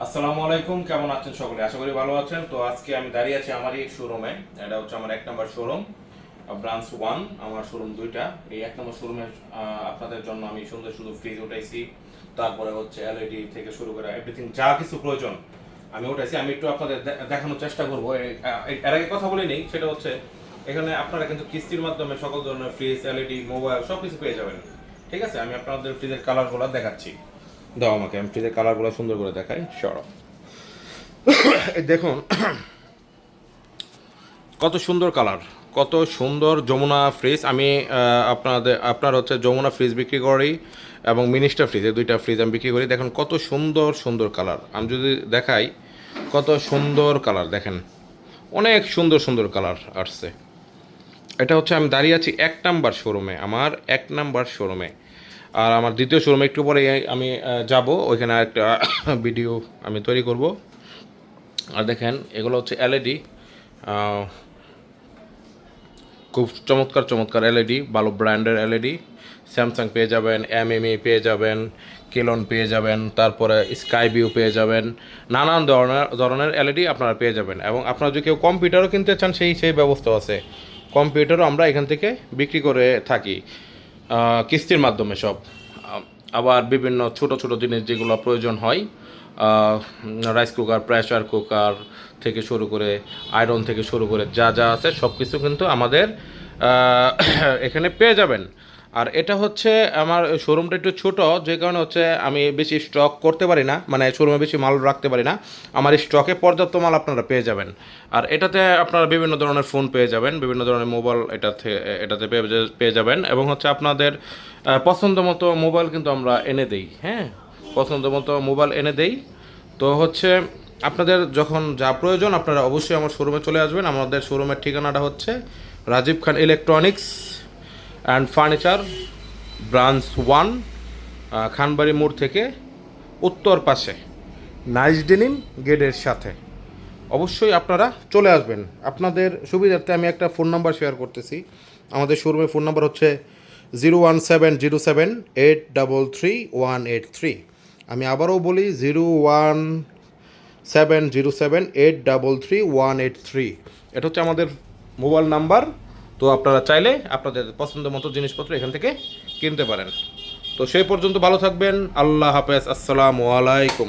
আসসালামু আলাইকুম, কেমন আছেন সকলে? আশা করি ভালো আছেন। তো আজকে আমি দাঁড়িয়ে আছি আমারই শোরুমে। এটা হচ্ছে আমার 1 নম্বর শোরুম, ব্রাঞ্চ 1। আমার শোরুম দুইটা। এই 1 নম্বর শোরুমে আপনাদের জন্য আমি সুন্দর সুন্দর ফ্রিজ উঠাইছি। তারপরে হচ্ছে এলইডি থেকে শুরু করে এভরিথিং যা কিছু প্রয়োজন আমি উঠাইছি। আমি একটু আপনাদের দেখানোর চেষ্টা করবো। এর আগে কথা বলে নেই, সেটা হচ্ছে এখানে আপনারা কিন্তু কিস্তির মাধ্যমে সকল ধরনের ফ্রিজ, এলইডি, মোবাইল সব কিছু পেয়ে যাবেন। ঠিক আছে, আমি আপনাদের ফ্রিজের কালারগুলো দেখাচ্ছি। দাও আমাকে, আমি ফ্রিজের কালারগুলো সুন্দর করে দেখাই। সরো, এই দেখুন কত সুন্দর কালার, কত সুন্দর যমুনা ফ্রিজ। আমি আপনার হচ্ছে যমুনা ফ্রিজ বিক্রি করি এবং মিনিস্টার ফ্রিজ, এই দুইটা ফ্রিজ আমি বিক্রি করি। দেখেন কত সুন্দর সুন্দর কালার। আমি যদি দেখাই, কত সুন্দর কালার দেখেন, অনেক সুন্দর সুন্দর কালার আসছে। এটা হচ্ছে আমি দাঁড়িয়ে আছি 1 নম্বর শোরুমে, আমার 1 নম্বর শোরুমে। আর আমার দ্বিতীয় শোরুমে একটু পরে আমি যাব, ওইখানে একটা ভিডিও আমি তৈরি করব। আর দেখেন এগুলো হচ্ছে এলইডি, খুব চমৎকার চমৎকার এলইডি, ভালো ব্র্যান্ডের এলইডি। স্যামসাং পেয়ে যাবেন, এমএমই পেয়ে যাবেন, কেলন পেয়ে যাবেন, তারপরে স্কাই ভিউ পেয়ে যাবেন। নানান ধরনের এলইডি আপনারা পেয়ে যাবেন। এবং আপনারা যদি কেউ কম্পিউটারও কিনতে চান, সেই ব্যবস্থা আছে। কম্পিউটারও আমরা এখান থেকে বিক্রি করে থাকি কিস্তির মাধ্যমে সব। আবার বিভিন্ন ছোট ছোট জিনিস যেগুলো প্রয়োজন হয়, রাইস কুকার, প্রেসার কুকার থেকে শুরু করে আয়রন থেকে শুরু করে যা যা আছে সব কিছু কিন্তু আমাদের এখানে পেয়ে যাবেন। আর এটা হচ্ছে আমার শোরুমটা একটু ছোট, যে কারণে হচ্ছে আমি বেশি স্টক করতে পারি না, মানে শোরুমে বেশি মাল রাখতে পারি না। আমার স্টকে পর্যাপ্ত মাল আপনারা পেয়ে যাবেন। আর এটাতে আপনারা বিভিন্ন ধরনের ফোন পেয়ে যাবেন, বিভিন্ন ধরনের মোবাইল এটাতে পেয়ে যাবেন। এবং হচ্ছে আপনাদের পছন্দ মতো মোবাইল কিন্তু আমরা এনে দেই। হ্যাঁ, পছন্দ মতো মোবাইল এনে দেই। তো হচ্ছে আপনাদের যখন যা প্রয়োজন আপনারা অবশ্যই আমার শোরুমে চলে আসবেন। আমাদের শোরুমের ঠিকানাটা হচ্ছে Rajib Khan electronics and furniture, branch 1, Khanbari মোড় থেকে উত্তর পাশে, নাইস ডেনিম গেটের সাথে। অবশ্যই আপনারা চলে আসবেন। আপনাদের সুবিধার্থে আমি একটা ফোন নাম্বার শেয়ার করতেছি। আমাদের শোরুমের ফোন নাম্বার হচ্ছে 01707833183। আমি আবারও বলি 01707833183। এটা হচ্ছে আমাদের মোবাইল নাম্বার। তো আপনারা চাইলে আপনাদের পছন্দ মতো জিনিসপত্র এখান থেকে কিনতে পারেন। তো সেই পর্যন্ত ভালো থাকবেন। আল্লাহ হাফেজ, আসসালামু আলাইকুম।